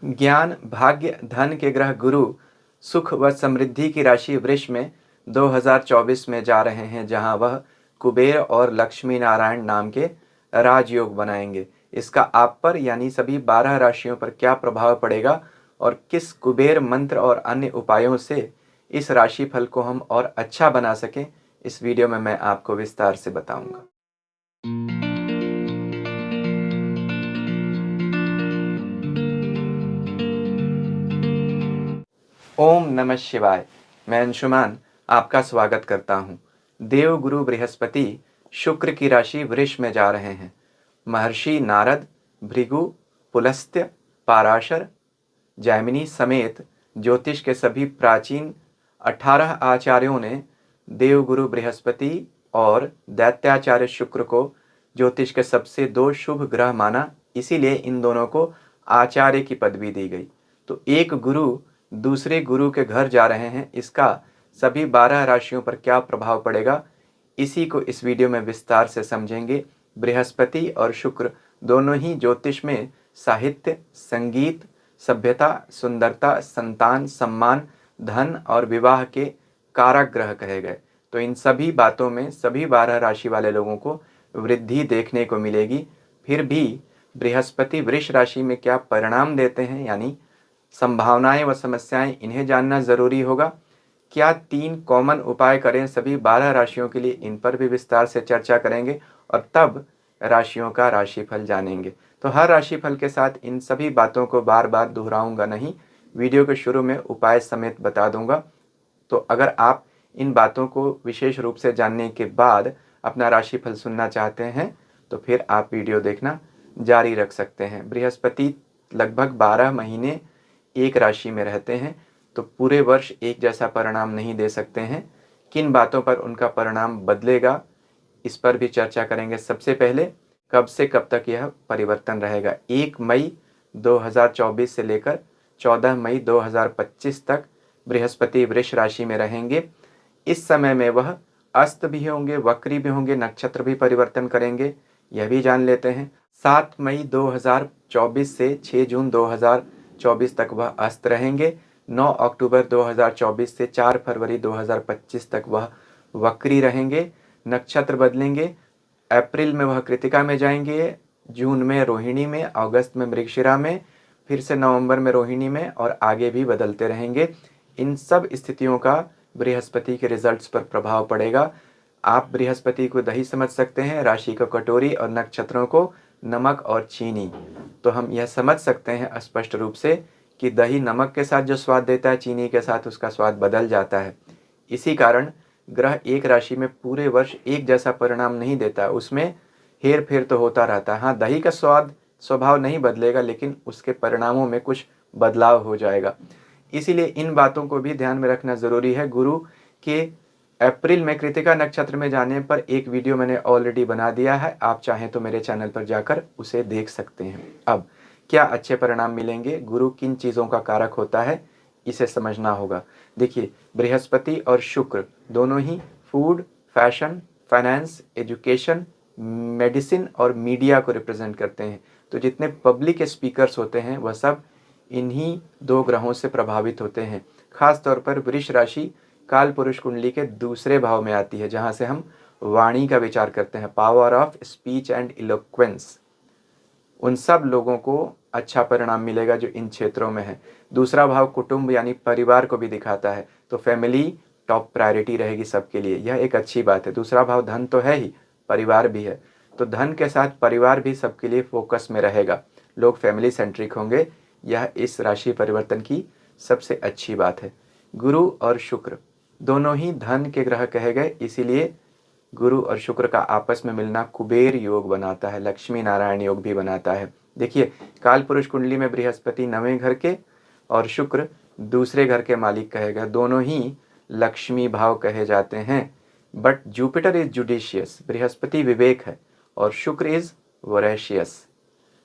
ज्ञान, भाग्य, धन के ग्रह गुरु सुख व समृद्धि की राशि वृष में 2024 में जा रहे हैं, जहां वह कुबेर और लक्ष्मी नारायण नाम के राजयोग बनाएंगे। इसका आप पर यानी सभी 12 राशियों पर क्या प्रभाव पड़ेगा और किस कुबेर मंत्र और अन्य उपायों से इस राशि फल को हम और अच्छा बना सकें, इस वीडियो में मैं आपको विस्तार से बताऊंगा। ओम नमः शिवाय। मैं अंशुमान आपका स्वागत करता हूँ। देव गुरु बृहस्पति शुक्र की राशि वृष में जा रहे हैं। महर्षि नारद, भृगु, पुलस्त्य, पाराशर, जैमिनी समेत ज्योतिष के सभी प्राचीन 18 आचार्यों ने देवगुरु बृहस्पति और दैत्याचार्य शुक्र को ज्योतिष के सबसे 2 शुभ ग्रह माना, इसीलिए इन दोनों को आचार्य की पदवी दी गई। तो एक गुरु दूसरे गुरु के घर जा रहे हैं, इसका सभी 12 राशियों पर क्या प्रभाव पड़ेगा, इसी को इस वीडियो में विस्तार से समझेंगे। बृहस्पति और शुक्र दोनों ही ज्योतिष में साहित्य, संगीत, सभ्यता, सुंदरता, संतान, सम्मान, धन और विवाह के कारक ग्रह कहे गए। तो इन सभी बातों में सभी 12 राशि वाले लोगों को वृद्धि देखने को मिलेगी। फिर भी बृहस्पति वृष राशि में क्या परिणाम देते हैं, यानी संभावनाएं व समस्याएं, इन्हें जानना जरूरी होगा। क्या 3 कॉमन उपाय करें सभी 12 राशियों के लिए, इन पर भी विस्तार से चर्चा करेंगे और तब राशियों का राशिफल जानेंगे। तो हर राशिफल के साथ इन सभी बातों को बार बार दोहराऊंगा नहीं, वीडियो के शुरू में उपाय समेत बता दूंगा। तो अगर आप इन बातों को विशेष रूप से जानने के बाद अपना राशिफल सुनना चाहते हैं तो फिर आप वीडियो देखना जारी रख सकते हैं। बृहस्पति लगभग 12 महीने एक राशि में रहते हैं, तो पूरे वर्ष एक जैसा परिणाम नहीं दे सकते हैं। किन बातों पर उनका परिणाम बदलेगा, इस पर भी चर्चा करेंगे। सबसे पहले कब से कब तक यह परिवर्तन रहेगा। 1 मई 2024 से लेकर 14 मई 2025 तक बृहस्पति वृष राशि में रहेंगे। इस समय में वह अस्त भी होंगे, वक्री भी होंगे, नक्षत्र भी परिवर्तन करेंगे, यह भी जान लेते हैं। 7 मई 2024 से 6 जून 2024 तक वह अस्त रहेंगे। 9 अक्टूबर 2024 से 4 फरवरी 2025 तक वह वक्री रहेंगे, नक्षत्र बदलेंगे। अप्रैल में वह कृतिका में जाएंगे, जून में रोहिणी में, अगस्त में मृगशिरा में, फिर से नवंबर में रोहिणी में और आगे भी बदलते रहेंगे। इन सब स्थितियों का बृहस्पति के रिजल्ट्स पर प्रभाव पड़ेगा। आप बृहस्पति को दही समझ सकते हैं, राशि को कटोरी और नक्षत्रों को नमक और चीनी। तो हम यह समझ सकते हैं स्पष्ट रूप से कि दही नमक के साथ जो स्वाद देता है, चीनी के साथ उसका स्वाद बदल जाता है। इसी कारण ग्रह एक राशि में पूरे वर्ष एक जैसा परिणाम नहीं देता, उसमें हेर फेर तो होता रहता है। हाँ, दही का स्वाद स्वभाव नहीं बदलेगा, लेकिन उसके परिणामों में कुछ बदलाव हो जाएगा। इसीलिए इन बातों को भी ध्यान में रखना जरूरी है। गुरु के अप्रैल में कृतिका नक्षत्र में जाने पर एक वीडियो मैंने ऑलरेडी बना दिया है, आप चाहें तो मेरे चैनल पर जाकर उसे देख सकते हैं। अब क्या अच्छे परिणाम मिलेंगे, गुरु किन चीज़ों का कारक होता है, इसे समझना होगा। देखिए, बृहस्पति और शुक्र दोनों ही food, fashion, finance, education, medicine और मीडिया को रिप्रेजेंट करते हैं। तो जितने पब्लिक स्पीकर्स होते हैं वह सब इन्हीं 2 ग्रहों से प्रभावित होते हैं। खास तौर पर वृष राशि काल पुरुष कुंडली के दूसरे भाव में आती है, जहां से हम वाणी का विचार करते हैं, पावर ऑफ स्पीच एंड इलोक्वेंस। उन सब लोगों को अच्छा परिणाम मिलेगा जो इन क्षेत्रों में है। दूसरा भाव कुटुंब यानी परिवार को भी दिखाता है, तो फैमिली टॉप प्रायोरिटी रहेगी सबके लिए, यह एक अच्छी बात है। दूसरा भाव धन तो है ही, परिवार भी है, तो धन के साथ परिवार भी सबके लिए फोकस में रहेगा, लोग फैमिली सेंट्रिक होंगे, यह इस राशि परिवर्तन की सबसे अच्छी बात है। गुरु और शुक्र दोनों ही धन के ग्रह कहे गए, इसीलिए गुरु और शुक्र का आपस में मिलना कुबेर योग बनाता है, लक्ष्मी नारायण योग भी बनाता है। देखिए, काल पुरुष कुंडली में बृहस्पति 9वें घर के और शुक्र दूसरे घर के मालिक कहे गए, दोनों ही लक्ष्मी भाव कहे जाते हैं। बट जुपिटर इज जुडिशियस, बृहस्पति विवेक है और शुक्र इज वोरेशियस।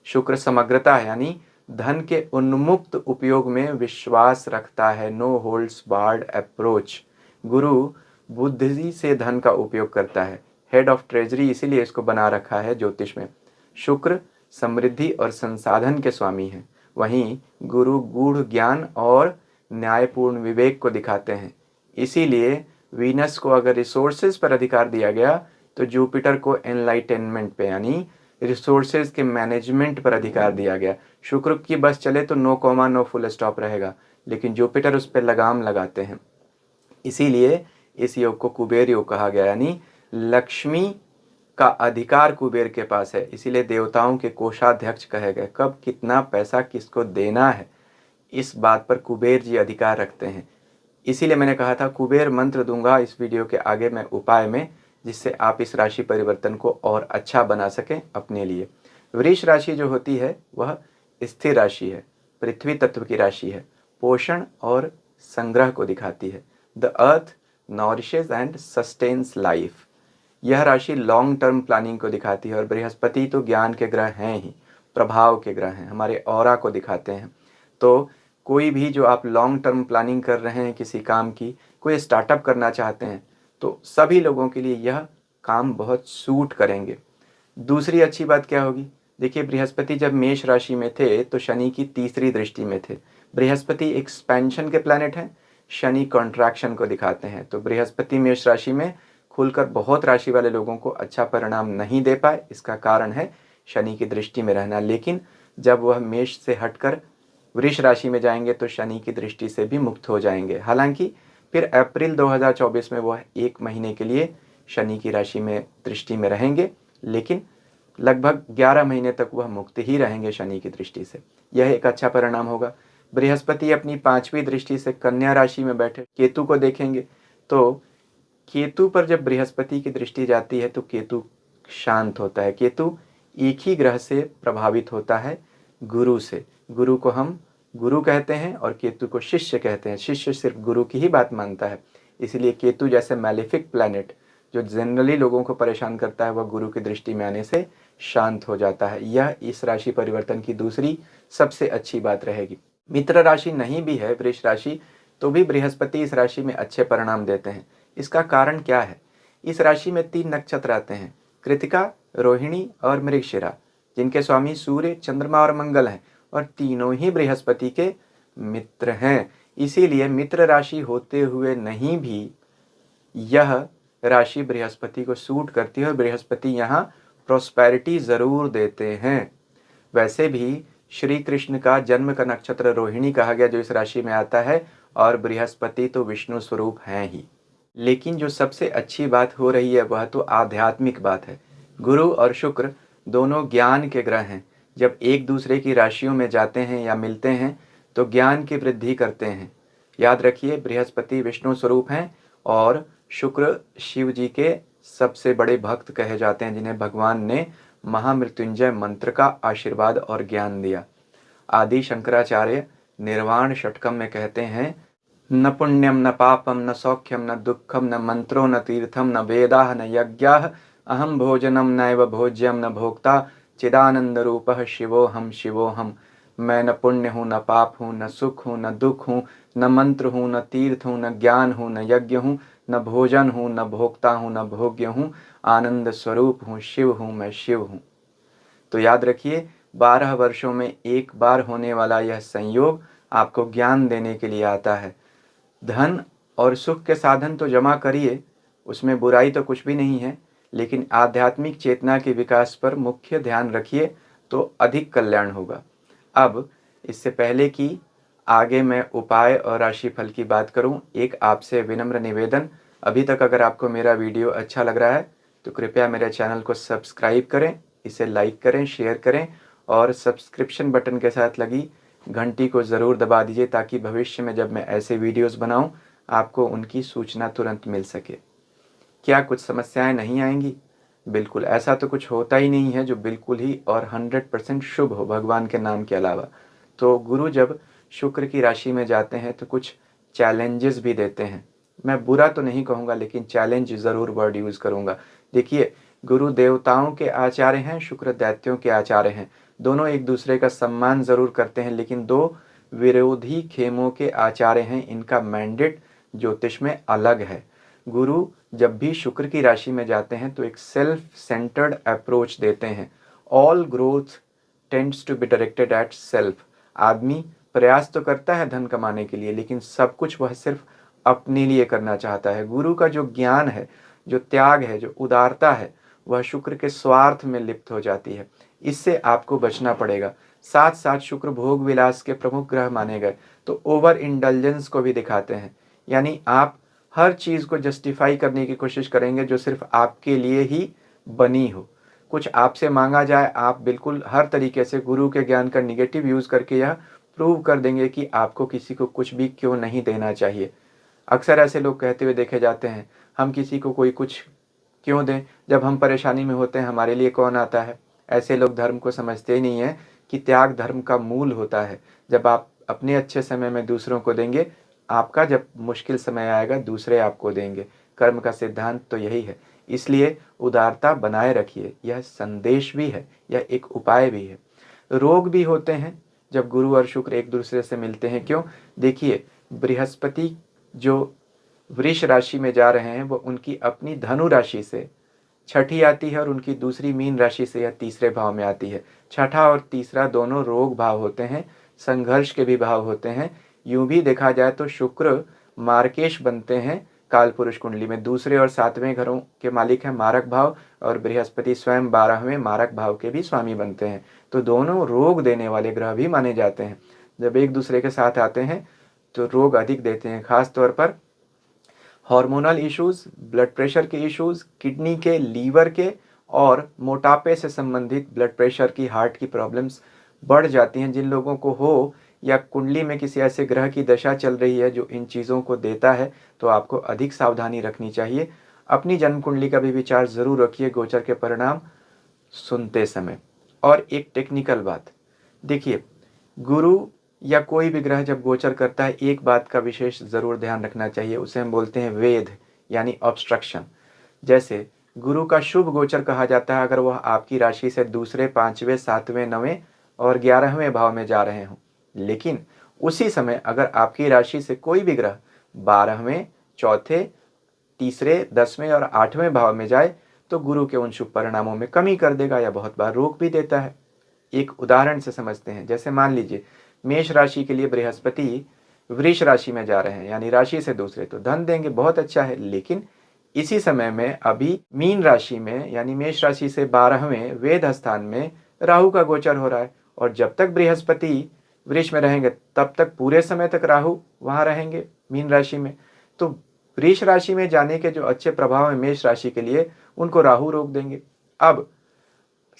शुक्र समग्रता है, यानी धन के उन्मुक्त उपयोग में विश्वास रखता है, नो होल्ड्स बार्ड अप्रोच। गुरु बुद्धि से धन का उपयोग करता है, हेड ऑफ ट्रेजरी इसीलिए इसको बना रखा है ज्योतिष में। शुक्र समृद्धि और संसाधन के स्वामी हैं, वहीं गुरु गूढ़ ज्ञान और न्यायपूर्ण विवेक को दिखाते हैं। इसीलिए वीनस को अगर रिसोर्सेज पर अधिकार दिया गया तो जुपिटर को एनलाइटेनमेंट पे यानी रिसोर्सेज के मैनेजमेंट पर अधिकार दिया गया। शुक्र की बस चले तो no comma no full stop रहेगा, लेकिन जुपिटर उस पर लगाम लगाते हैं। इसीलिए इस योग को कुबेर योग कहा गया, यानी लक्ष्मी का अधिकार कुबेर के पास है। इसीलिए देवताओं के कोषाध्यक्ष कहे गए। कब कितना पैसा किसको देना है इस बात पर कुबेर जी अधिकार रखते हैं। इसीलिए मैंने कहा था कुबेर मंत्र दूंगा इस वीडियो के आगे मैं उपाय में, जिससे आप इस राशि परिवर्तन को और अच्छा बना सकें अपने लिए। वृष राशि जो होती है वह स्थिर राशि है, पृथ्वी तत्व की राशि है, पोषण और संग्रह को दिखाती है। The earth nourishes and sustains life. यह राशि लॉन्ग टर्म प्लानिंग को दिखाती है और बृहस्पति तो ज्ञान के ग्रह हैं ही, प्रभाव के ग्रह हैं, हमारे ऑरा को दिखाते हैं। तो कोई भी जो आप लॉन्ग टर्म प्लानिंग कर रहे हैं किसी काम की, कोई स्टार्टअप करना चाहते हैं, तो सभी लोगों के लिए यह काम बहुत सूट करेंगे। दूसरी अच्छी बात क्या होगी, देखिए बृहस्पति जब मेष राशि में थे तो शनि की तीसरी दृष्टि में थे। बृहस्पति एक्सपेंशन के प्लैनेट हैं, शनि कॉन्ट्रैक्शन को दिखाते हैं। तो बृहस्पति मेष राशि में खुलकर बहुत राशि वाले लोगों को अच्छा परिणाम नहीं दे पाए, इसका कारण है शनि की दृष्टि में रहना। लेकिन जब वह मेष से हटकर वृष राशि में जाएंगे तो शनि की दृष्टि से भी मुक्त हो जाएंगे। हालांकि फिर अप्रैल 2024 में वह 1 महीने के लिए शनि की राशि में दृष्टि में रहेंगे, लेकिन लगभग 11 महीने तक वह मुक्त ही रहेंगे शनि की दृष्टि से। यह एक अच्छा परिणाम होगा। बृहस्पति अपनी 5वीं दृष्टि से कन्या राशि में बैठे केतु को देखेंगे, तो केतु पर जब बृहस्पति की दृष्टि जाती है तो केतु शांत होता है। केतु एक ही ग्रह से प्रभावित होता है, गुरु से। गुरु को हम गुरु कहते हैं और केतु को शिष्य कहते हैं। शिष्य सिर्फ गुरु की ही बात मानता है। इसलिए केतु जैसे मैलेफिक प्लैनेट जो जनरली लोगों को परेशान करता है, वह गुरु की दृष्टि में आने से शांत हो जाता है। यह इस राशि परिवर्तन की दूसरी सबसे अच्छी बात रहेगी। मित्र राशि नहीं भी है वृष राशि, तो भी बृहस्पति इस राशि में अच्छे परिणाम देते हैं। इसका कारण क्या है, इस राशि में 3 नक्षत्र आते हैं, कृतिका, रोहिणी और मृगशिरा, जिनके स्वामी सूर्य, चंद्रमा और मंगल हैं, और तीनों ही बृहस्पति के मित्र हैं। इसीलिए मित्र राशि होते हुए नहीं भी यह राशि बृहस्पति को सूट करती है और बृहस्पति यहाँ प्रोस्पेरिटी जरूर देते हैं। वैसे भी श्री कृष्ण का जन्म का नक्षत्र रोहिणी कहा गया जो इस राशि में आता है, और बृहस्पति तो विष्णु स्वरूप हैं ही। लेकिन जो सबसे अच्छी बात हो रही है वह तो आध्यात्मिक बात है। गुरु और शुक्र दोनों ज्ञान के ग्रह हैं। जब एक दूसरे की राशियों में जाते हैं या मिलते हैं तो ज्ञान की वृद्धि करते हैं। याद रखिए बृहस्पति विष्णु स्वरूप हैं और शुक्र शिव जी के सबसे बड़े भक्त कहे जाते हैं, जिन्हें भगवान ने महामृत्युंजय मंत्र का आशीर्वाद और ज्ञान दिया। आदि शंकराचार्य निर्वाण षटकम में कहते हैं, न पुण्यम न पापम न सौख्यम न दुखम न मंत्रो न तीर्थम न वेदाः न यज्ञाः अहम भोजनम नैव भोज्यम न भोक्ता चिदानंद रूपः शिवोहम शिवोहम। मैं न पुण्य हूँ न पाप हूँ न सुख हूँ न दुख हूँ न मंत्र हूँ न तीर्थ हूँ न ज्ञान हूँ न यज्ञ हूँ न भोजन हूँ न भोक्ता हूँ न भोग्य हूँ, आनंद स्वरूप हूँ, शिव हूँ, मैं शिव हूँ। तो याद रखिए 12 वर्षों में एक बार होने वाला यह संयोग आपको ज्ञान देने के लिए आता है। धन और सुख के साधन तो जमा करिए, उसमें बुराई तो कुछ भी नहीं है, लेकिन आध्यात्मिक चेतना के विकास पर मुख्य ध्यान रखिए तो अधिक कल्याण होगा। अब इससे पहले कि आगे मैं उपाय और राशिफल की बात करूं, एक आपसे विनम्र निवेदन। अभी तक अगर आपको मेरा वीडियो अच्छा लग रहा है तो कृपया मेरे चैनल को सब्सक्राइब करें, इसे लाइक करें, शेयर करें और सब्सक्रिप्शन बटन के साथ लगी घंटी को ज़रूर दबा दीजिए ताकि भविष्य में जब मैं ऐसे वीडियोस बनाऊं आपको उनकी सूचना तुरंत मिल सके। क्या कुछ समस्याएं नहीं आएंगी? बिल्कुल, ऐसा तो कुछ होता ही नहीं है जो बिल्कुल ही और 100% शुभ हो भगवान के नाम के अलावा। तो गुरु जब शुक्र की राशि में जाते हैं तो कुछ चैलेंजेस भी देते हैं। मैं बुरा तो नहीं कहूँगा, लेकिन चैलेंज ज़रूर वर्ड यूज़ करूँगा। देखिए, गुरु देवताओं के आचार्य हैं, शुक्र दैत्यों के आचार्य हैं। दोनों एक दूसरे का सम्मान ज़रूर करते हैं, लेकिन दो विरोधी खेमों के आचार्य हैं। इनका मैंडेट ज्योतिष में अलग है। गुरु जब भी शुक्र की राशि में जाते हैं तो एक सेल्फ सेंटर्ड अप्रोच देते हैं। All growth tends to be directed at self. आदमी प्रयास तो करता है धन कमाने के लिए, लेकिन सब कुछ वह सिर्फ अपने लिए करना चाहता है। गुरु का जो ज्ञान है, जो त्याग है, जो उदारता है, वह शुक्र के स्वार्थ में लिप्त हो जाती है। इससे आपको बचना पड़ेगा। साथ साथ शुक्र भोग विलास के प्रमुख ग्रह माने गए, तो ओवर इंडल्जेंस को भी दिखाते हैं। यानी आप हर चीज़ को जस्टिफाई करने की कोशिश करेंगे जो सिर्फ आपके लिए ही बनी हो। कुछ आपसे मांगा जाए, आप बिल्कुल हर तरीके से गुरु के ज्ञान का निगेटिव यूज़ करके यह प्रूव कर देंगे कि आपको किसी को कुछ भी क्यों नहीं देना चाहिए। अक्सर ऐसे लोग कहते हुए देखे जाते हैं, हम किसी को कोई कुछ क्यों दें, जब हम परेशानी में होते हैं हमारे लिए कौन आता है। ऐसे लोग धर्म को समझते ही नहीं है कि त्याग धर्म का मूल होता है। जब आप अपने अच्छे समय में दूसरों को देंगे, आपका जब मुश्किल समय आएगा दूसरे आपको देंगे। कर्म का सिद्धांत तो यही है। इसलिए उदारता बनाए रखिए। यह संदेश भी है, यह एक उपाय भी है। रोग भी होते हैं जब गुरु और शुक्र एक दूसरे से मिलते हैं। क्यों? देखिए, बृहस्पति जो वृष राशि में जा रहे हैं वो उनकी अपनी धनु राशि से छठी आती है और उनकी दूसरी मीन राशि से यह तीसरे भाव में आती है। छठा और तीसरा दोनों रोग भाव होते हैं, संघर्ष के भी भाव होते हैं। यूं भी देखा जाए तो शुक्र मार्केश बनते हैं काल पुरुष कुंडली में। दूसरे और सातवें घरों के मालिक हैं मारक भाव, और बृहस्पति स्वयं 12वें मारक भाव के भी स्वामी बनते हैं। तो दोनों रोग देने वाले ग्रह भी माने जाते हैं। जब एक दूसरे के साथ आते हैं तो रोग अधिक देते हैं। खास तौर पर हार्मोनल इश्यूज, ब्लड प्रेशर के इश्यूज, किडनी के, लीवर के और मोटापे से संबंधित ब्लड प्रेशर की, हार्ट की प्रॉब्लम्स बढ़ जाती हैं। जिन लोगों को हो या कुंडली में किसी ऐसे ग्रह की दशा चल रही है जो इन चीज़ों को देता है, तो आपको अधिक सावधानी रखनी चाहिए। अपनी जन्म कुंडली का भी विचार ज़रूर रखिए गोचर के परिणाम सुनते समय। और एक टेक्निकल बात देखिए, गुरु या कोई भी ग्रह जब गोचर करता है, एक बात का विशेष ज़रूर ध्यान रखना चाहिए। उसे हम बोलते हैं वेध, यानी ऑब्स्ट्रक्शन। जैसे गुरु का शुभ गोचर कहा जाता है अगर वह आपकी राशि से दूसरे, पांचवें, सातवें, नवें और 11वें भाव में जा रहे हों। लेकिन उसी समय अगर आपकी राशि से कोई भी ग्रह 12वें, चौथे, तीसरे, 10वें और 8वें भाव में जाए, तो गुरु के उन शुभ परिणामों में कमी कर देगा या बहुत बार रोक भी देता है। एक उदाहरण से समझते हैं। जैसे मान लीजिए मेष राशि के लिए बृहस्पति वृष राशि में जा रहे हैं, यानी राशि से दूसरे, तो धन देंगे, बहुत अच्छा है। लेकिन इसी समय में अभी मीन राशि में यानी मेष राशि से 12वें वेद स्थान में राहु का गोचर हो रहा है, और जब तक बृहस्पति वृष में रहेंगे तब तक पूरे समय तक राहु वहां रहेंगे मीन राशि में। तो वृष राशि में जाने के जो अच्छे प्रभाव है मेष राशि के लिए, उनको राहु रोक देंगे। अब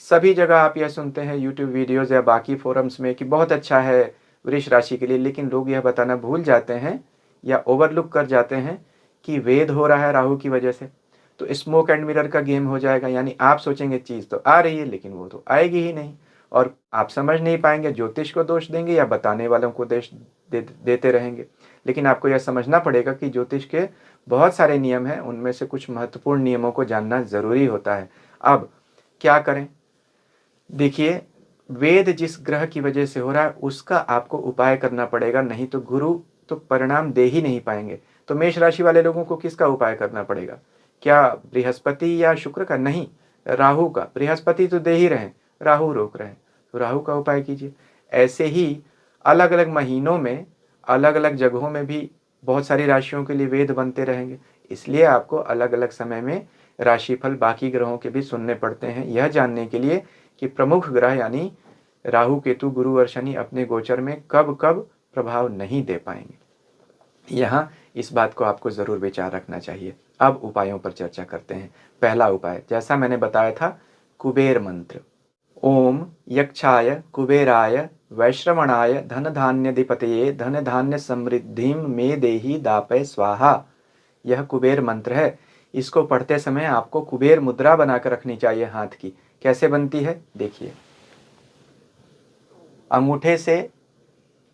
सभी जगह आप यह सुनते हैं यूट्यूब वीडियोज़ या बाकी फोरम्स में कि बहुत अच्छा है वृष राशि के लिए, लेकिन लोग यह बताना भूल जाते हैं या ओवरलुक कर जाते हैं कि वेद हो रहा है राहु की वजह से। तो स्मोक एंड मिरर का गेम हो जाएगा। यानी आप सोचेंगे चीज़ तो आ रही है लेकिन वो तो आएगी ही नहीं, और आप समझ नहीं पाएंगे, ज्योतिष को दोष देंगे या बताने वालों को देते रहेंगे। लेकिन आपको यह समझना पड़ेगा कि ज्योतिष के बहुत सारे नियम हैं, उनमें से कुछ महत्वपूर्ण नियमों को जानना ज़रूरी होता है। अब क्या करें? देखिए, वेद जिस ग्रह की वजह से हो रहा है उसका आपको उपाय करना पड़ेगा, नहीं तो गुरु तो परिणाम दे ही नहीं पाएंगे। तो मेष राशि वाले लोगों को किसका उपाय करना पड़ेगा? क्या बृहस्पति या शुक्र का? नहीं, राहु का। बृहस्पति तो दे ही रहे हैं, राहु रोक रहे हैं, तो राहु का उपाय कीजिए। ऐसे ही अलग अलग महीनों में अलग अलग जगहों में भी बहुत सारी राशियों के लिए वेद बनते रहेंगे। इसलिए आपको अलग अलग समय में राशिफल बाकी ग्रहों के भी सुनने पड़ते हैं, यह जानने के लिए कि प्रमुख ग्रह यानी राहु, केतु, गुरु और शनि अपने गोचर में कब कब प्रभाव नहीं दे पाएंगे। यहाँ इस बात को आपको ज़रूर विचार रखना चाहिए। अब उपायों पर चर्चा करते हैं। पहला उपाय, जैसा मैंने बताया था, कुबेर मंत्र। ओम यक्षाय कुबेराय वैश्रवणाय धन धान्यधिपतये धन धान्य समृद्धिम मे देहि दापय स्वाहा। यह कुबेर मंत्र है। इसको पढ़ते समय आपको कुबेर मुद्रा बनाकर रखनी चाहिए हाथ की। कैसे बनती है देखिए, अंगूठे से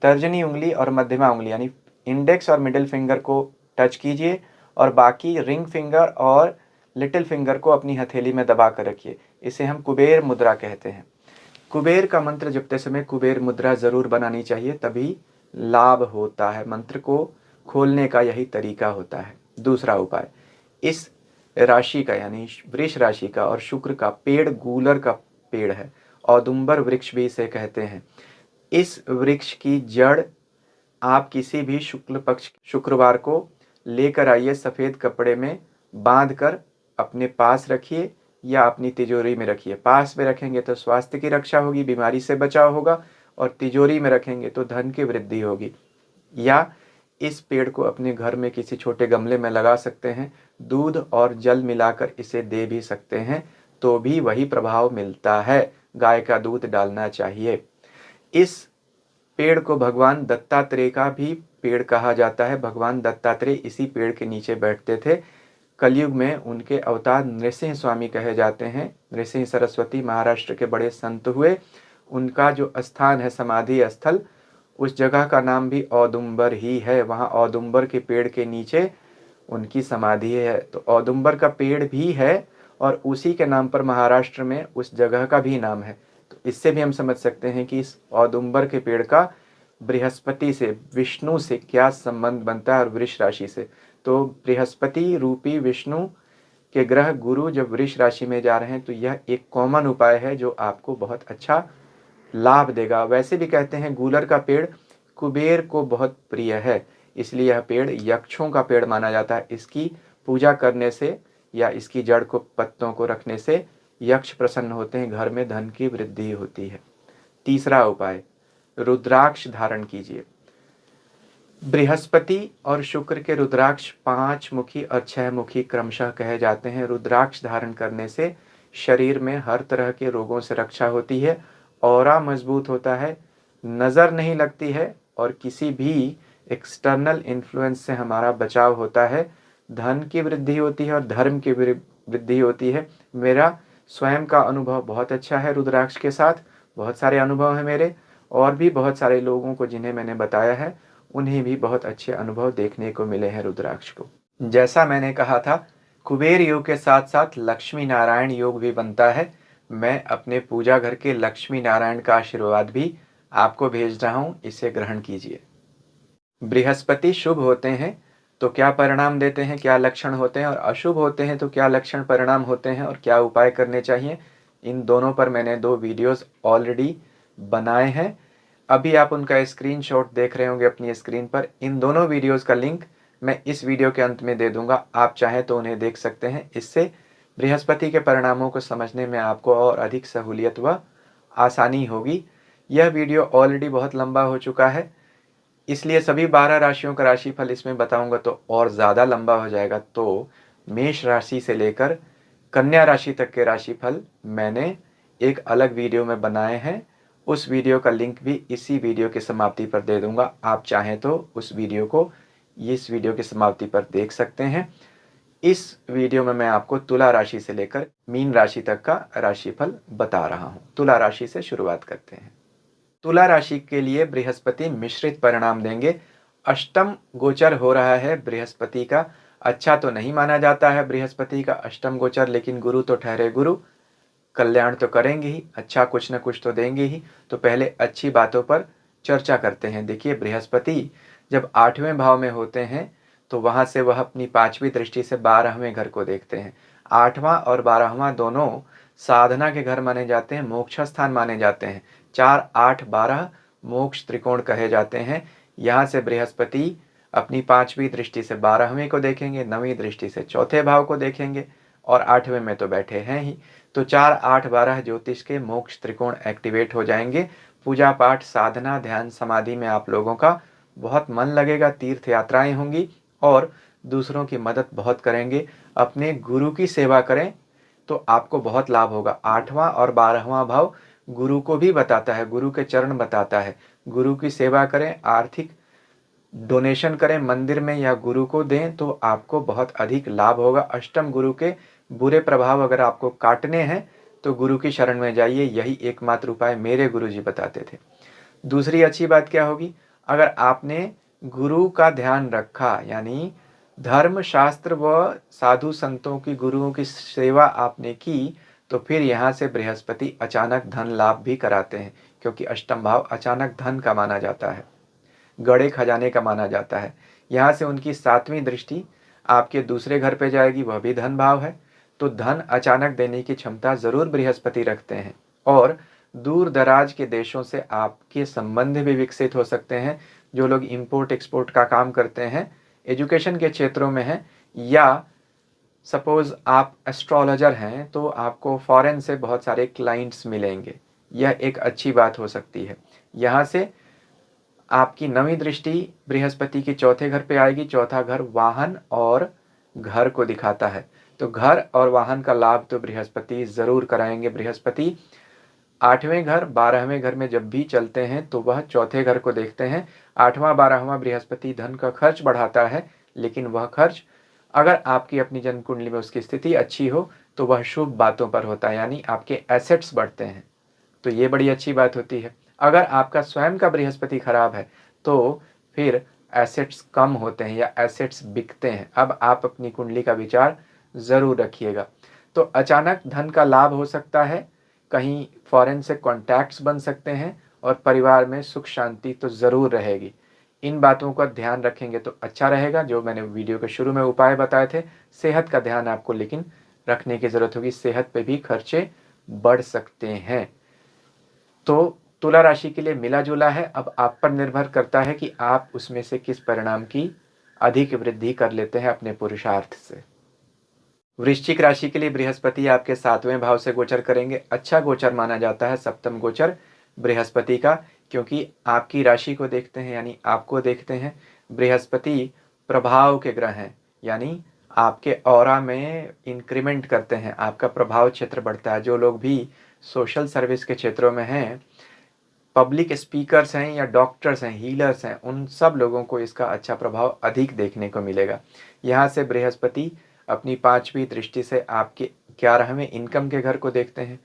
तर्जनी उंगली और मध्यमा उंगली यानी इंडेक्स और मिडिल फिंगर को टच कीजिए, और बाकी रिंग फिंगर और लिटिल फिंगर को अपनी हथेली में दबा कर रखिए। इसे हम कुबेर मुद्रा कहते हैं। कुबेर का मंत्र जपते समय कुबेर मुद्रा जरूर बनानी चाहिए, तभी लाभ होता है। मंत्र को खोलने का यही तरीका होता है। दूसरा उपाय, इस राशि का यानी वृष राशि का और शुक्र का पेड़ गूलर का पेड़ है, औदुंबर वृक्ष भी इसे कहते हैं। इस वृक्ष की जड़ आप किसी भी शुक्ल पक्ष शुक्रवार को लेकर आइए, सफ़ेद कपड़े में बांध कर अपने पास रखिए या अपनी तिजोरी में रखिए। पास में रखेंगे तो स्वास्थ्य की रक्षा होगी, बीमारी से बचाव होगा, और तिजोरी में रखेंगे तो धन की वृद्धि होगी। या इस पेड़ को अपने घर में किसी छोटे गमले में लगा सकते हैं, दूध और जल मिलाकर इसे दे भी सकते हैं तो भी वही प्रभाव मिलता है। गाय का दूध डालना चाहिए। इस पेड़ को भगवान दत्तात्रेय का भी पेड़ कहा जाता है। भगवान दत्तात्रेय इसी पेड़ के नीचे बैठते थे। कलयुग में उनके अवतार नृसिंह स्वामी कहे जाते हैं। नृसिंह सरस्वती महाराष्ट्र के बड़े संत हुए। उनका जो स्थान है, समाधि स्थल, उस जगह का नाम भी औदुंबर ही है। वहाँ औदुंबर के पेड़ के नीचे उनकी समाधि है। तो औदुंबर का पेड़ भी है और उसी के नाम पर महाराष्ट्र में उस जगह का भी नाम है। तो इससे भी हम समझ सकते हैं कि इस औदुंबर के पेड़ का बृहस्पति से, विष्णु से क्या संबंध बनता है, और वृष राशि से। तो बृहस्पति रूपी विष्णु के ग्रह गुरु जब वृष राशि में जा रहे हैं तो यह एक कॉमन उपाय है जो आपको बहुत अच्छा लाभ देगा। वैसे भी कहते हैं गूलर का पेड़ कुबेर को बहुत प्रिय है, इसलिए यह पेड़ यक्षों का पेड़ माना जाता है। इसकी पूजा करने से या इसकी जड़ को, पत्तों को रखने से यक्ष प्रसन्न होते हैं, घर में धन की वृद्धि होती है। तीसरा उपाय, रुद्राक्ष धारण कीजिए। बृहस्पति और शुक्र के रुद्राक्ष 5 मुखी और 6 मुखी क्रमशः कहे जाते हैं। रुद्राक्ष धारण करने से शरीर में हर तरह के रोगों से रक्षा होती है, ऑरा मजबूत होता है, नज़र नहीं लगती है, और किसी भी एक्सटर्नल इन्फ्लुएंस से हमारा बचाव होता है। धन की वृद्धि होती है और धर्म की वृद्धि होती है। मेरा स्वयं का अनुभव बहुत अच्छा है रुद्राक्ष के साथ। बहुत सारे अनुभव हैं मेरे, और भी बहुत सारे लोगों को जिन्हें मैंने बताया है उन्हें भी बहुत अच्छे अनुभव देखने को मिले हैं रुद्राक्ष को। जैसा मैंने कहा था, कुबेर योग के साथ साथ लक्ष्मी नारायण योग भी बनता है। मैं अपने पूजा घर के लक्ष्मी नारायण का आशीर्वाद भी आपको भेज रहा हूँ, इसे ग्रहण कीजिए। बृहस्पति शुभ होते हैं तो क्या परिणाम देते हैं, क्या लक्षण होते हैं, और अशुभ होते हैं तो क्या लक्षण परिणाम होते हैं और क्या उपाय करने चाहिए, इन दोनों पर मैंने 2 वीडियोस ऑलरेडी बनाए हैं। अभी आप उनका स्क्रीनशॉट देख रहे होंगे अपनी स्क्रीन पर। इन दोनों वीडियोस का लिंक मैं इस वीडियो के अंत में दे दूंगा, आप चाहें तो उन्हें देख सकते हैं। इससे बृहस्पति के परिणामों को समझने में आपको और अधिक सहूलियत व आसानी होगी। यह वीडियो ऑलरेडी बहुत लंबा हो चुका है, इसलिए सभी 12 राशियों का राशिफल इसमें बताऊंगा तो और ज़्यादा लंबा हो जाएगा। तो मेष राशि से लेकर कन्या राशि तक के राशिफल मैंने एक अलग वीडियो में बनाए हैं। उस वीडियो का लिंक भी इसी वीडियो की समाप्ति पर दे दूंगा, आप चाहें तो उस वीडियो को इस वीडियो की समाप्ति पर देख सकते हैं। इस वीडियो में मैं आपको तुला राशि से लेकर मीन राशि तक का राशिफल बता रहा हूं। तुला राशि से शुरुआत करते हैं। तुला राशि के लिए बृहस्पति मिश्रित परिणाम देंगे। अष्टम गोचर हो रहा है बृहस्पति का। अच्छा तो नहीं माना जाता है बृहस्पति का अष्टम गोचर, लेकिन गुरु तो ठहरे गुरु, कल्याण तो करेंगे ही, अच्छा कुछ न कुछ तो देंगे ही। तो पहले अच्छी बातों पर चर्चा करते हैं। देखिए, बृहस्पति जब 8वें भाव में होते हैं तो वहाँ से वह अपनी 5वीं दृष्टि से 12वें घर को देखते हैं। 8वां और 12वां दोनों साधना के घर माने जाते हैं, मोक्ष स्थान माने जाते हैं। 4, 8, 12 मोक्ष त्रिकोण कहे जाते हैं। यहाँ से बृहस्पति अपनी 5वीं दृष्टि से 12वें को देखेंगे, 9वीं दृष्टि से 4थे भाव को देखेंगे, और 8वें में तो बैठे हैं ही। तो 4, 8, 12 ज्योतिष के मोक्ष त्रिकोण एक्टिवेट हो जाएंगे। पूजा पाठ, साधना, ध्यान, समाधि में आप लोगों का बहुत मन लगेगा, तीर्थ यात्राएं होंगी और दूसरों की मदद बहुत करेंगे। अपने गुरु की सेवा करें तो आपको बहुत लाभ होगा। 8वां और 12वां भाव गुरु को भी बताता है, गुरु के चरण बताता है। गुरु की सेवा करें, आर्थिक डोनेशन करें मंदिर में या गुरु को दें तो आपको बहुत अधिक लाभ होगा। अष्टम गुरु के बुरे प्रभाव अगर आपको काटने हैं तो गुरु की शरण में जाइए, यही एकमात्र उपाय मेरे गुरुजी बताते थे। दूसरी अच्छी बात क्या होगी, अगर आपने गुरु का ध्यान रखा, यानी धर्म शास्त्र व साधु संतों की, गुरुओं की सेवा आपने की, तो फिर यहाँ से बृहस्पति अचानक धन लाभ भी कराते हैं, क्योंकि अष्टम भाव अचानक धन का माना जाता है, गड़े खजाने का माना जाता है। यहाँ से उनकी 7वीं दृष्टि आपके दूसरे घर पे जाएगी, वह भी धन भाव है। तो धन अचानक देने की क्षमता जरूर बृहस्पति रखते हैं। और दूर दराज के देशों से आपके संबंध भी विकसित हो सकते हैं। जो लोग इंपोर्ट एक्सपोर्ट का काम करते हैं, एजुकेशन के क्षेत्रों में हैं, या सपोज आप एस्ट्रोलॉजर हैं तो आपको फॉरेन से बहुत सारे क्लाइंट्स मिलेंगे। यह एक अच्छी बात हो सकती है। यहाँ से आपकी नवीं दृष्टि बृहस्पति के चौथे घर पे आएगी। चौथा घर वाहन और घर को दिखाता है, तो घर और वाहन का लाभ तो बृहस्पति जरूर कराएंगे। बृहस्पति 8वें घर 12वें घर में जब भी चलते हैं तो वह चौथे घर को देखते हैं। 8वां 12वां बृहस्पति धन का खर्च बढ़ाता है, लेकिन वह खर्च अगर आपकी अपनी जन्म कुंडली में उसकी स्थिति अच्छी हो तो वह शुभ बातों पर होता है, यानी आपके एसेट्स बढ़ते हैं, तो ये बड़ी अच्छी बात होती है। अगर आपका स्वयं का बृहस्पति खराब है तो फिर एसेट्स कम होते हैं या एसेट्स बिकते हैं। अब आप अपनी कुंडली का विचार ज़रूर रखिएगा। तो अचानक धन का लाभ हो सकता है, कहीं फॉरेन से कॉन्टैक्ट्स बन सकते हैं, और परिवार में सुख शांति तो ज़रूर रहेगी। इन बातों का ध्यान रखेंगे तो अच्छा रहेगा। जो मैंने वीडियो के शुरू में उपाय बताए थे, सेहत का ध्यान आपको लेकिन रखने की ज़रूरत होगी। सेहत पे भी खर्चे बढ़ सकते हैं। तो तुला राशि के लिए मिला जुला है, अब आप पर निर्भर करता है कि आप उसमें से किस परिणाम की अधिक वृद्धि कर लेते हैं अपने पुरुषार्थ से। वृश्चिक राशि के लिए बृहस्पति आपके 7वें भाव से गोचर करेंगे। अच्छा गोचर माना जाता है सप्तम गोचर बृहस्पति का, क्योंकि आपकी राशि को देखते हैं, यानी आपको देखते हैं। बृहस्पति प्रभाव के ग्रह हैं, यानी आपके ऑरा में इंक्रीमेंट करते हैं, आपका प्रभाव क्षेत्र बढ़ता है। जो लोग भी सोशल सर्विस के क्षेत्रों में हैं, पब्लिक स्पीकर्स हैं या डॉक्टर्स हैं, हीलर्स हैं, उन सब लोगों को इसका अच्छा प्रभाव अधिक देखने को मिलेगा। यहाँ से बृहस्पति अपनी 5वीं दृष्टि से आपके 11वें इनकम के घर को देखते हैं,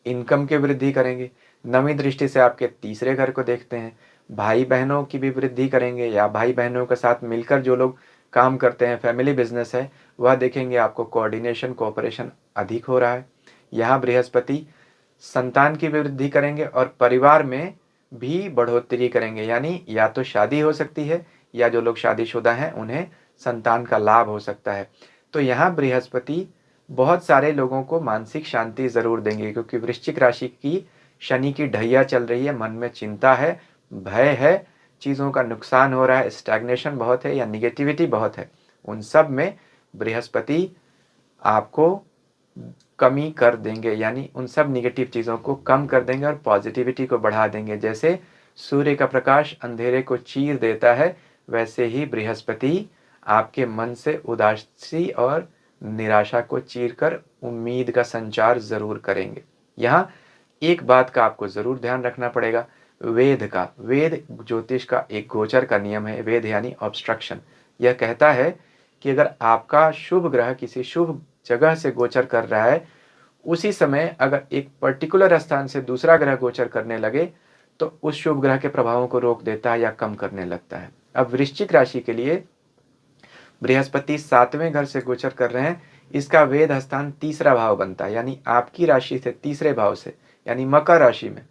इनकम की वृद्धि करेंगे। 9वीं दृष्टि से आपके तीसरे घर को देखते हैं, भाई बहनों की भी वृद्धि करेंगे, या भाई बहनों के साथ मिलकर जो लोग काम करते हैं, फैमिली बिजनेस है, वह देखेंगे आपको कोऑर्डिनेशन कोऑपरेशन अधिक हो रहा है। यहाँ बृहस्पति संतान की वृद्धि करेंगे और परिवार में भी बढ़ोतरी करेंगे, यानी या तो शादी हो सकती है, या जो लोग शादीशुदा हैं उन्हें संतान का लाभ हो सकता है। तो यहाँ बृहस्पति बहुत सारे लोगों को मानसिक शांति ज़रूर देंगे, क्योंकि वृश्चिक राशि की शनि की ढैया चल रही है, मन में चिंता है, भय है, चीज़ों का नुकसान हो रहा है, स्टैग्नेशन बहुत है या निगेटिविटी बहुत है। उन सब में बृहस्पति आपको कमी कर देंगे, यानी उन सब निगेटिव चीज़ों को कम कर देंगे और पॉजिटिविटी को बढ़ा देंगे। जैसे सूर्य का प्रकाश अंधेरे को चीर देता है, वैसे ही बृहस्पति आपके मन से उदासी और निराशा को चीरकर उम्मीद का संचार ज़रूर करेंगे। यहाँ एक बात का आपको ज़रूर ध्यान रखना पड़ेगा, वेद का। वेद ज्योतिष का एक गोचर का नियम है। वेद यानी ऑब्स्ट्रक्शन। यह कहता है कि अगर आपका शुभ ग्रह किसी शुभ जगह से गोचर कर रहा है, उसी समय अगर एक पर्टिकुलर स्थान से दूसरा ग्रह गोचर करने लगे तो उस शुभ ग्रह के प्रभावों को रोक देता है या कम करने लगता है। अब वृश्चिक राशि के लिए बृहस्पति 7वें घर से गोचर कर रहे हैं, इसका वेद स्थान तीसरा भाव बनता है, यानी आपकी राशि से तीसरे भाव से, यानी मकर राशि में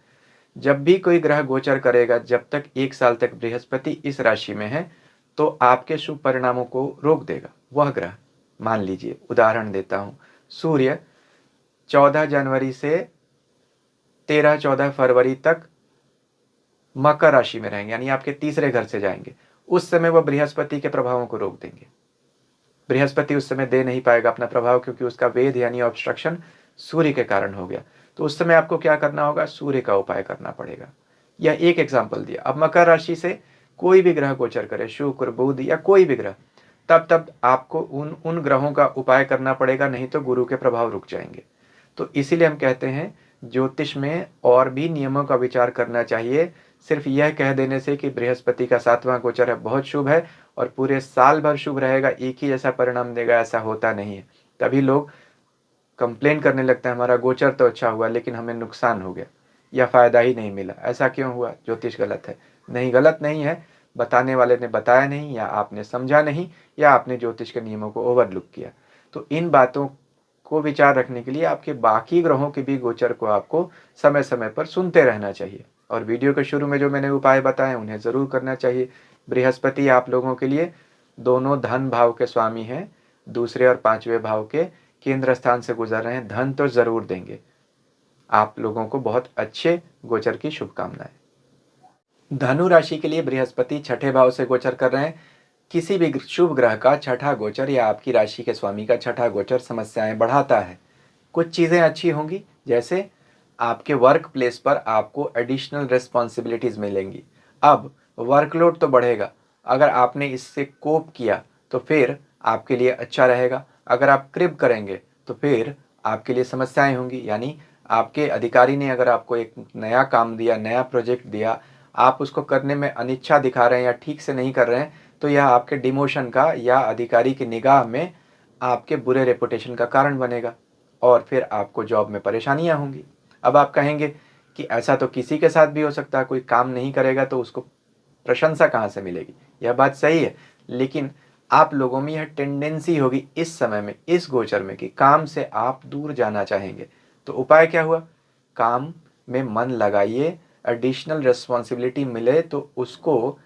जब भी कोई ग्रह गोचर करेगा, जब तक 1 साल तक बृहस्पति इस राशि में है, तो आपके शुभ परिणामों को रोक देगा वह ग्रह। मान लीजिए, उदाहरण देता हूँ, सूर्य 14 जनवरी से 13-14 फरवरी तक मकर राशि में रहेंगे, यानी आपके तीसरे घर से जाएंगे। उस समय वह बृहस्पति के प्रभावों को रोक देंगे। बृहस्पति उस समय दे नहीं पाएगा अपना प्रभाव, क्योंकि उसका वेद यानी ऑब्स्ट्रक्शन सूर्य के कारण हो गया। तो उस समय आपको क्या करना होगा, सूर्य का उपाय करना पड़ेगा। यह एक एग्जाम्पल दिया। अब मकर राशि से कोई भी ग्रह गोचर करे, शुक्र बुध या कोई भी ग्रह, तब आपको उन ग्रहों का उपाय करना पड़ेगा, नहीं तो गुरु के प्रभाव रुक जाएंगे। तो इसीलिए हम कहते हैं ज्योतिष में और भी नियमों का विचार करना चाहिए। सिर्फ यह कह देने से कि बृहस्पति का 7वां गोचर है, बहुत शुभ है और पूरे साल भर शुभ रहेगा, एक ही जैसा परिणाम देगा, ऐसा होता नहीं है। तभी लोग कंप्लेन करने लगते हैं, हमारा गोचर तो अच्छा हुआ लेकिन हमें नुकसान हो गया या फायदा ही नहीं मिला, ऐसा क्यों हुआ, ज्योतिष गलत है। नहीं, गलत नहीं है, बताने वाले ने बताया नहीं, या आपने समझा नहीं, या आपने ज्योतिष के नियमों को ओवरलुक किया। तो इन बातों को विचार रखने के लिए आपके बाकी ग्रहों के भी गोचर को आपको समय समय पर सुनते रहना चाहिए, और वीडियो के शुरू में जो मैंने उपाय बताए उन्हें ज़रूर करना चाहिए। बृहस्पति आप लोगों के लिए दोनों धन भाव के स्वामी हैं, दूसरे और 5वें भाव के केंद्र स्थान से गुजर रहे हैं, धन तो ज़रूर देंगे। आप लोगों को बहुत अच्छे गोचर की शुभकामनाएं। धनु राशि के लिए बृहस्पति छठे भाव से गोचर कर रहे हैं। किसी भी शुभ ग्रह का छठा गोचर या आपकी राशि के स्वामी का छठा गोचर समस्याएं बढ़ाता है। कुछ चीज़ें अच्छी होंगी, जैसे आपके वर्क प्लेस पर आपको एडिशनल रिस्पॉन्सिबिलिटीज़ मिलेंगी। अब वर्कलोड तो बढ़ेगा, अगर आपने इससे कोप किया तो फिर आपके लिए अच्छा रहेगा। अगर आप क्रिप करेंगे तो फिर आपके लिए समस्याएं होंगी। यानी आपके अधिकारी ने अगर आपको एक नया काम दिया, नया प्रोजेक्ट दिया, आप उसको करने में अनिच्छा दिखा रहे हैं या ठीक से नहीं कर रहे हैं, तो यह आपके डिमोशन का या अधिकारी की निगाह में आपके बुरे रेपुटेशन का कारण बनेगा और फिर आपको जॉब में परेशानियां होंगी। अब आप कहेंगे कि ऐसा तो किसी के साथ भी हो सकता है, कोई काम नहीं करेगा तो उसको प्रशंसा कहाँ से मिलेगी। यह बात सही है, लेकिन आप लोगों में यह टेंडेंसी होगी इस समय में, इस गोचर में, कि काम से आप दूर जाना चाहेंगे। तो उपाय क्या हुआ? काम में मन लगाइए, एडिशनल रिस्पॉन्सिबिलिटी मिले तो उसको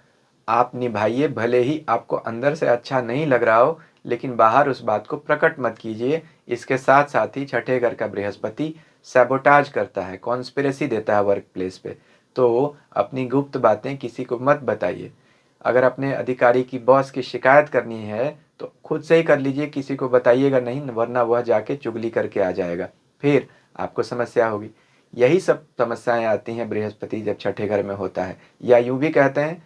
आप निभाइए। भले ही आपको अंदर से अच्छा नहीं लग रहा हो, लेकिन बाहर उस बात को प्रकट मत कीजिए। इसके साथ साथ ही छठे घर का बृहस्पति सैबोटाज करता है, कॉन्स्पिरेसी देता है वर्क प्लेस पे। तो अपनी गुप्त बातें किसी को मत बताइए। अगर अपने अधिकारी की, बॉस की शिकायत करनी है तो खुद से ही कर लीजिए, किसी को बताइएगा नहीं, वरना वह जाके चुगली करके आ जाएगा, फिर आपको समस्या होगी। यही सब समस्याएं आती हैं बृहस्पति जब छठे घर में होता है। या यूं भी कहते हैं,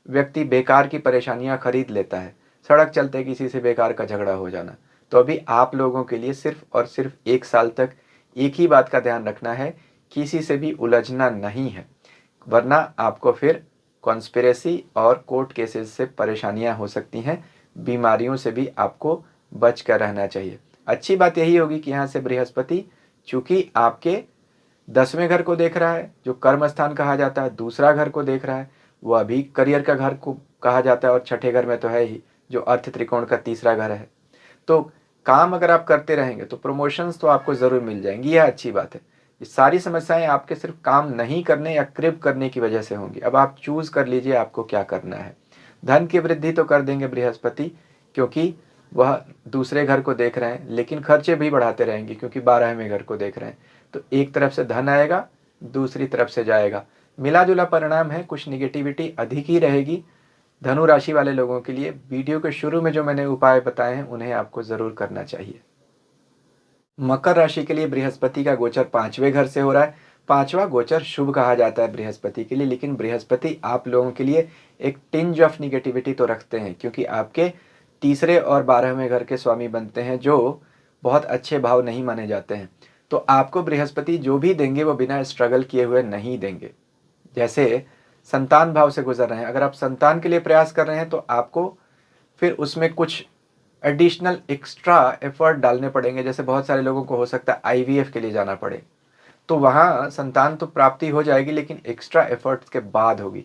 व्यक्ति बेकार की परेशानियां खरीद लेता है, सड़क चलते किसी से बेकार का झगड़ा हो जाना। तो अभी आप लोगों के लिए सिर्फ और सिर्फ 1 साल तक एक ही बात का ध्यान रखना है, किसी से भी उलझना नहीं है, वरना आपको फिर कॉन्स्पिरेसी और कोर्ट केसेस से परेशानियां हो सकती हैं। बीमारियों से भी आपको बच कर रहना चाहिए। अच्छी बात यही होगी कि यहाँ से बृहस्पति चूंकि आपके 10वें घर को देख रहा है, जो कर्म स्थान कहा जाता है, दूसरा घर को देख रहा है, वह भी करियर का घर को कहा जाता है, और छठे घर में तो है ही, जो अर्थ त्रिकोण का तीसरा घर है। तो काम अगर आप करते रहेंगे तो प्रमोशंस तो आपको ज़रूर मिल जाएंगी, यह अच्छी बात है। ये सारी समस्याएं आपके सिर्फ काम नहीं करने या क्रिप करने की वजह से होंगी। अब आप चूज कर लीजिए आपको क्या करना है। धन की वृद्धि तो कर देंगे बृहस्पति, क्योंकि वह दूसरे घर को देख रहे हैं, लेकिन खर्चे भी बढ़ाते रहेंगे क्योंकि 12वें घर को देख रहे हैं। तो एक तरफ से धन आएगा, दूसरी तरफ से जाएगा, मिला जुला परिणाम है। कुछ निगेटिविटी अधिक ही रहेगी। धनु राशि वाले लोगों के लिए वीडियो के शुरू में जो मैंने उपाय बताए हैं उन्हें आपको ज़रूर करना चाहिए। मकर राशि के लिए बृहस्पति का गोचर 5वें घर से हो रहा है। 5वां गोचर शुभ कहा जाता है बृहस्पति के लिए, लेकिन बृहस्पति आप लोगों के लिए एक टिंज ऑफ निगेटिविटी तो रखते हैं, क्योंकि आपके तीसरे और 12वें घर के स्वामी बनते हैं, जो बहुत अच्छे भाव नहीं माने जाते हैं। तो आपको बृहस्पति जो भी देंगे वो बिना स्ट्रगल किए हुए नहीं देंगे। जैसे संतान भाव से गुजर रहे हैं, अगर आप संतान के लिए प्रयास कर रहे हैं तो आपको फिर उसमें कुछ एडिशनल एक्स्ट्रा एफर्ट डालने पड़ेंगे। जैसे बहुत सारे लोगों को हो सकता है आईवीएफ के लिए जाना पड़े, तो वहाँ संतान तो प्राप्ति हो जाएगी, लेकिन एक्स्ट्रा एफर्ट्स के बाद होगी,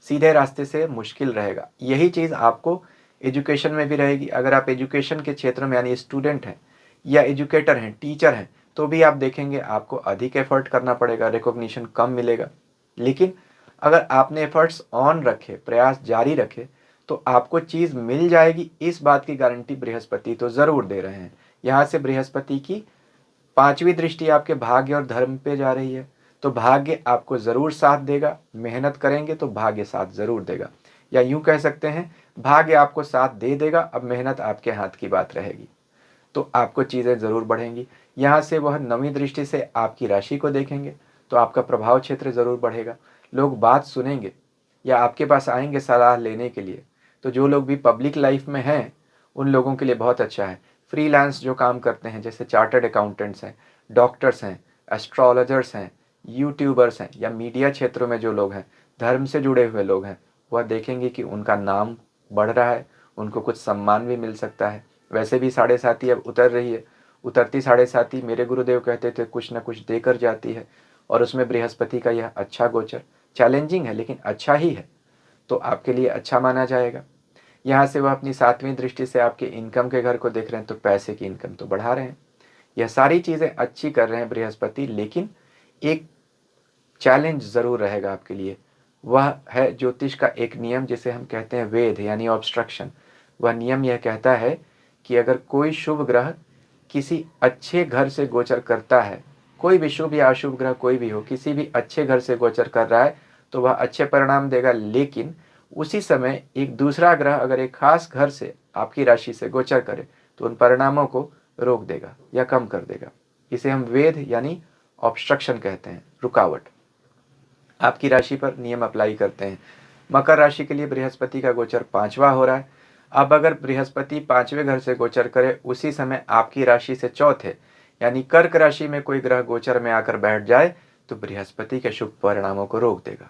सीधे रास्ते से मुश्किल रहेगा। यही चीज़ आपको एजुकेशन में भी रहेगी। अगर आप एजुकेशन के क्षेत्र में यानी स्टूडेंट हैं या एजुकेटर हैं, टीचर हैं, तो भी आप देखेंगे आपको अधिक एफर्ट करना पड़ेगा, रिकॉग्निशन कम मिलेगा। लेकिन अगर आपने एफर्ट्स ऑन रखे, प्रयास जारी रखे, तो आपको चीज़ मिल जाएगी, इस बात की गारंटी बृहस्पति तो ज़रूर दे रहे हैं। यहाँ से बृहस्पति की 5वीं दृष्टि आपके भाग्य और धर्म पे जा रही है, तो भाग्य आपको ज़रूर साथ देगा। मेहनत करेंगे तो भाग्य साथ ज़रूर देगा, या यूं कह सकते हैं भाग्य आपको साथ दे देगा, अब मेहनत आपके हाथ की बात रहेगी। तो आपको चीज़ें ज़रूर बढ़ेंगी। यहाँ से वह 9वीं दृष्टि से आपकी राशि को देखेंगे, तो आपका प्रभाव क्षेत्र ज़रूर बढ़ेगा। लोग बात सुनेंगे या आपके पास आएंगे सलाह लेने के लिए। तो जो लोग भी पब्लिक लाइफ में हैं उन लोगों के लिए बहुत अच्छा है। फ्रीलांस जो काम करते हैं, जैसे चार्टर्ड अकाउंटेंट्स हैं, डॉक्टर्स हैं, एस्ट्रोलॉजर्स हैं, यूट्यूबर्स हैं, या मीडिया क्षेत्रों में जो लोग हैं, धर्म से जुड़े हुए लोग हैं, वह देखेंगे कि उनका नाम बढ़ रहा है, उनको कुछ सम्मान भी मिल सकता है। वैसे भी 7.5 अब उतर रही है, उतरती 7.5 मेरे गुरुदेव कहते थे कुछ ना कुछ देकर जाती है, और उसमें बृहस्पति का यह अच्छा गोचर चैलेंजिंग है लेकिन अच्छा ही है, तो आपके लिए अच्छा माना जाएगा। यहाँ से वह अपनी 7वीं दृष्टि से आपके इनकम के घर को देख रहे हैं, तो पैसे की इनकम तो बढ़ा रहे हैं। यह सारी चीज़ें अच्छी कर रहे हैं बृहस्पति, लेकिन एक चैलेंज ज़रूर रहेगा आपके लिए। वह है ज्योतिष का एक नियम जिसे हम कहते हैं वेद यानी ऑब्स्ट्रक्शन। वह नियम यह कहता है कि अगर कोई शुभ ग्रह किसी अच्छे घर से गोचर करता है, कोई भी शुभ या अशुभ ग्रह कोई भी हो, किसी भी अच्छे घर से गोचर कर रहा है तो वह अच्छे परिणाम देगा, लेकिन उसी समय एक दूसरा ग्रह अगर एक खास घर से आपकी राशि से गोचर करे तो उन परिणामों को रोक देगा या कम कर देगा। इसे हम वेध यानी ऑब्स्ट्रक्शन कहते हैं, रुकावट। आपकी राशि पर नियम अप्लाई करते हैं। मकर राशि के लिए बृहस्पति का गोचर 5वां हो रहा है। अब अगर बृहस्पति 5वें घर से गोचर करे उसी समय आपकी राशि से चौथे यानी कर्क राशि में कोई ग्रह गोचर में आकर बैठ जाए तो बृहस्पति के शुभ परिणामों को रोक देगा।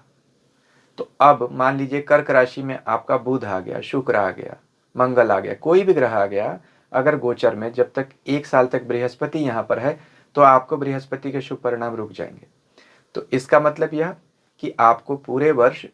तो अब मान लीजिए कर्क राशि में आपका बुध आ गया, शुक्र आ गया, मंगल आ गया, कोई भी ग्रह आ गया अगर गोचर में, जब तक 1 साल तक बृहस्पति यहाँ पर है तो आपको बृहस्पति के शुभ परिणाम रुक जाएंगे। तो इसका मतलब यह कि आपको पूरे वर्ष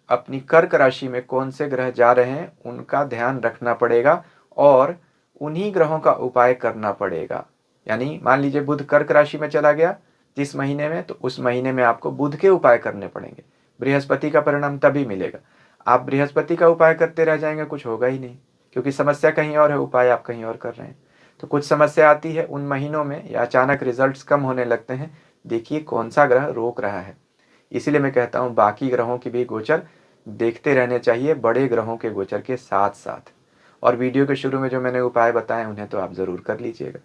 अपनी कर्क राशि में कौन से ग्रह जा रहे हैं उनका ध्यान रखना पड़ेगा और उन्हीं ग्रहों का उपाय करना पड़ेगा। यानी मान लीजिए बुध कर्क राशि में चला गया जिस महीने में, तो उस महीने में आपको बुध के उपाय करने पड़ेंगे, बृहस्पति का परिणाम तभी मिलेगा। आप बृहस्पति का उपाय करते रह जाएंगे, कुछ होगा ही नहीं, क्योंकि समस्या कहीं और है, उपाय आप कहीं और कर रहे हैं। तो कुछ समस्या आती है उन महीनों में या अचानक रिजल्ट्स कम होने लगते हैं। देखिए कौन सा ग्रह रोक रहा है। इसीलिए मैं कहता हूँ बाकी ग्रहों की भी गोचर देखते रहने चाहिए, बड़े ग्रहों के गोचर के साथ साथ। और वीडियो के शुरू में जो मैंने उपाय बताए उन्हें तो आप जरूर कर लीजिएगा।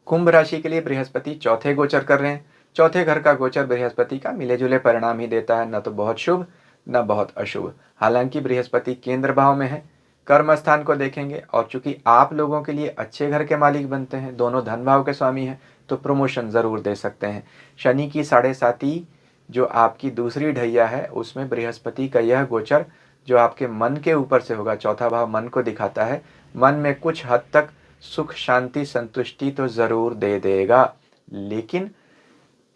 कुंभ राशि के लिए बृहस्पति चौथे गोचर कर रहे हैं। चौथे घर का गोचर बृहस्पति का मिले जुले परिणाम ही देता है, न तो बहुत शुभ न बहुत अशुभ। हालांकि बृहस्पति केंद्र भाव में है, कर्म स्थान को देखेंगे और चूंकि आप लोगों के लिए अच्छे घर के मालिक बनते हैं, दोनों धन भाव के स्वामी हैं, तो प्रमोशन जरूर दे सकते हैं। शनि की 7.5 जो आपकी दूसरी ढैया है उसमें बृहस्पति का यह गोचर जो आपके मन के ऊपर से होगा, चौथा भाव मन को दिखाता है, मन में कुछ हद तक सुख शांति संतुष्टि तो जरूर दे देगा, लेकिन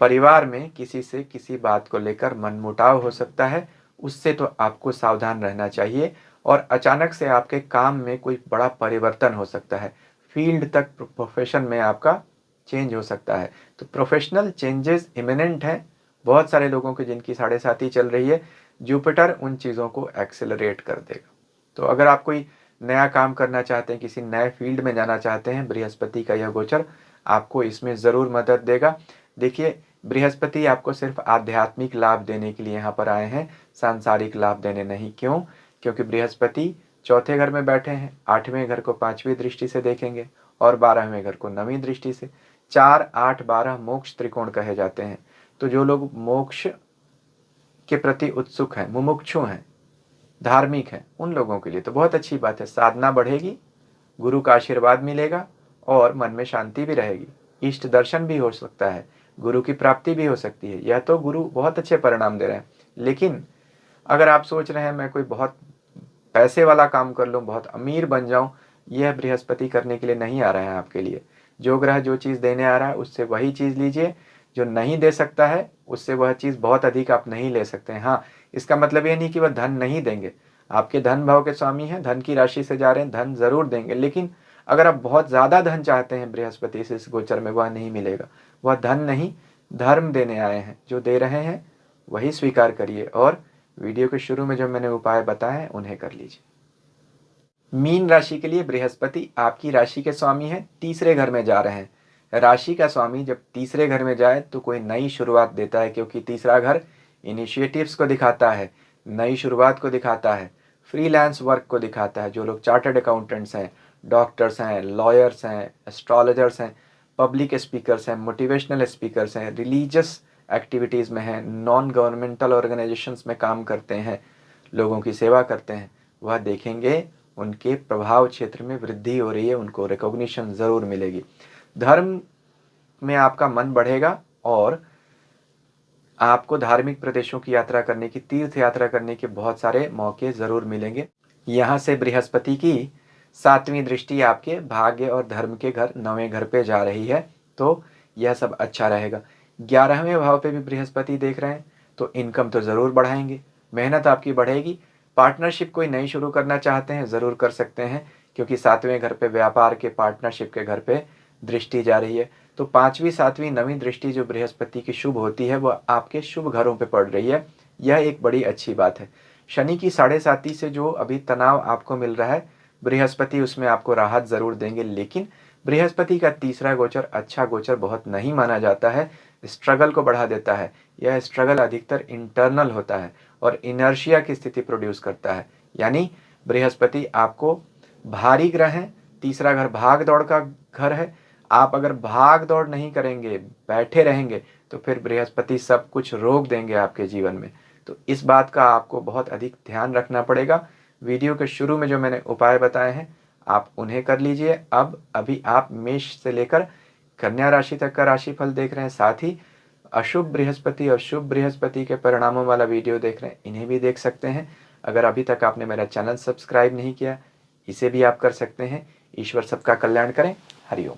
परिवार में किसी से किसी बात को लेकर मनमुटाव हो सकता है, उससे तो आपको सावधान रहना चाहिए। और अचानक से आपके काम में कोई बड़ा परिवर्तन हो सकता है, फील्ड तक प्रोफेशन में आपका चेंज हो सकता है। तो प्रोफेशनल चेंजेस इमिनेंट हैं बहुत सारे लोगों की जिनकी 7.5 चल रही है। जुपिटर उन चीज़ों को एक्सेलरेट कर देगा। तो अगर आप कोई नया काम करना चाहते हैं, किसी नए फील्ड में जाना चाहते हैं, बृहस्पति का यह गोचर आपको इसमें ज़रूर मदद देगा। देखिए बृहस्पति आपको सिर्फ आध्यात्मिक लाभ देने के लिए यहाँ पर आए हैं, सांसारिक लाभ देने नहीं। क्यों? क्योंकि बृहस्पति चौथे घर में बैठे हैं, 8वें घर को 5वीं दृष्टि से देखेंगे और 12वें घर को 9वीं दृष्टि से। 4, 8, 12 मोक्ष त्रिकोण कहे जाते हैं। तो जो लोग मोक्ष के प्रति उत्सुक हैं, मुमुक्षु हैं, धार्मिक हैं, उन लोगों के लिए तो बहुत अच्छी बात है। साधना बढ़ेगी, गुरु का आशीर्वाद मिलेगा और मन में शांति भी रहेगी, इष्ट दर्शन भी हो सकता है, गुरु की प्राप्ति भी हो सकती है। यह तो गुरु बहुत अच्छे परिणाम दे रहे हैं। लेकिन अगर आप सोच रहे हैं मैं कोई बहुत पैसे वाला काम कर लूँ, बहुत अमीर बन जाऊँ, यह बृहस्पति करने के लिए नहीं आ रहा है आपके लिए। जो ग्रह जो चीज़ देने आ रहा है उससे वही चीज़ लीजिए, जो नहीं दे सकता है उससे वह चीज़ बहुत अधिक आप नहीं ले सकते हैं। हाँ, इसका मतलब ये नहीं कि वह धन नहीं देंगे, आपके धन भाव के स्वामी हैं, धन की राशि से जा रहे हैं, धन जरूर देंगे। लेकिन अगर आप बहुत ज़्यादा धन चाहते हैं बृहस्पति से इस गोचर में, वह नहीं मिलेगा। वह धन नहीं, धर्म देने आए हैं, जो दे रहे हैं वही स्वीकार करिए और वीडियो के शुरू में जो मैंने उपाय बताए हैं उन्हें कर लीजिए। मीन राशि के लिए बृहस्पति आपकी राशि के स्वामी हैं, तीसरे घर में जा रहे हैं। राशि का स्वामी जब तीसरे घर में जाए तो कोई नई शुरुआत देता है, क्योंकि तीसरा घर इनिशिएटिव्स को दिखाता है, नई शुरुआत को दिखाता है, फ्रीलांस वर्क को दिखाता है। जो लोग चार्टर्ड अकाउंटेंट्स हैं, डॉक्टर्स हैं, लॉयर्स हैं, एस्ट्रोलॉजर्स हैं, पब्लिक स्पीकर्स हैं, मोटिवेशनल स्पीकर्स हैं, रिलीजियस एक्टिविटीज़ में हैं, नॉन गवर्नमेंटल ऑर्गेनाइजेशंस में काम करते हैं, लोगों की सेवा करते हैं, वह देखेंगे उनके प्रभाव क्षेत्र में वृद्धि हो रही है, उनको रिकॉग्निशन ज़रूर मिलेगी। धर्म में आपका मन बढ़ेगा और आपको धार्मिक प्रदेशों की यात्रा करने की, तीर्थ यात्रा करने के बहुत सारे मौके ज़रूर मिलेंगे। यहाँ से बृहस्पति की 7वीं दृष्टि आपके भाग्य और धर्म के घर 9वें घर पे जा रही है, तो यह सब अच्छा रहेगा। 11वें भाव पे भी बृहस्पति देख रहे हैं, तो इनकम तो ज़रूर बढ़ाएंगे, मेहनत आपकी बढ़ेगी। पार्टनरशिप कोई नई शुरू करना चाहते हैं ज़रूर कर सकते हैं, क्योंकि 7वें घर पे व्यापार के, पार्टनरशिप के घर पे दृष्टि जा रही है। तो 5वीं, 7वीं, 9वीं दृष्टि जो बृहस्पति की शुभ होती है वह आपके शुभ घरों पे पड़ रही है, यह एक बड़ी अच्छी बात है। शनि की 7.5 से जो अभी तनाव आपको मिल रहा है, बृहस्पति उसमें आपको राहत ज़रूर देंगे, लेकिन बृहस्पति का तीसरा गोचर अच्छा गोचर बहुत नहीं माना जाता है, स्ट्रगल को बढ़ा देता है। यह स्ट्रगल अधिकतर इंटरनल होता है और इनर्शिया की स्थिति प्रोड्यूस करता है। यानी बृहस्पति आपको भारी ग्रह है, तीसरा घर भाग दौड़ का घर है। आप अगर भाग दौड़ नहीं करेंगे, बैठे रहेंगे, तो फिर बृहस्पति सब कुछ रोक देंगे आपके जीवन में। तो इस बात का आपको बहुत अधिक ध्यान रखना पड़ेगा। वीडियो के शुरू में जो मैंने उपाय बताए हैं आप उन्हें कर लीजिए। अब अभी आप मेष से लेकर कन्या राशि तक का राशिफल देख रहे हैं, साथ ही अशुभ बृहस्पति और शुभ बृहस्पति के परिणामों वाला वीडियो देख रहे हैं, इन्हें भी देख सकते हैं। अगर अभी तक आपने मेरा चैनल सब्सक्राइब नहीं किया, इसे भी आप कर सकते हैं। ईश्वर सबका कल्याण करें। हरिओम।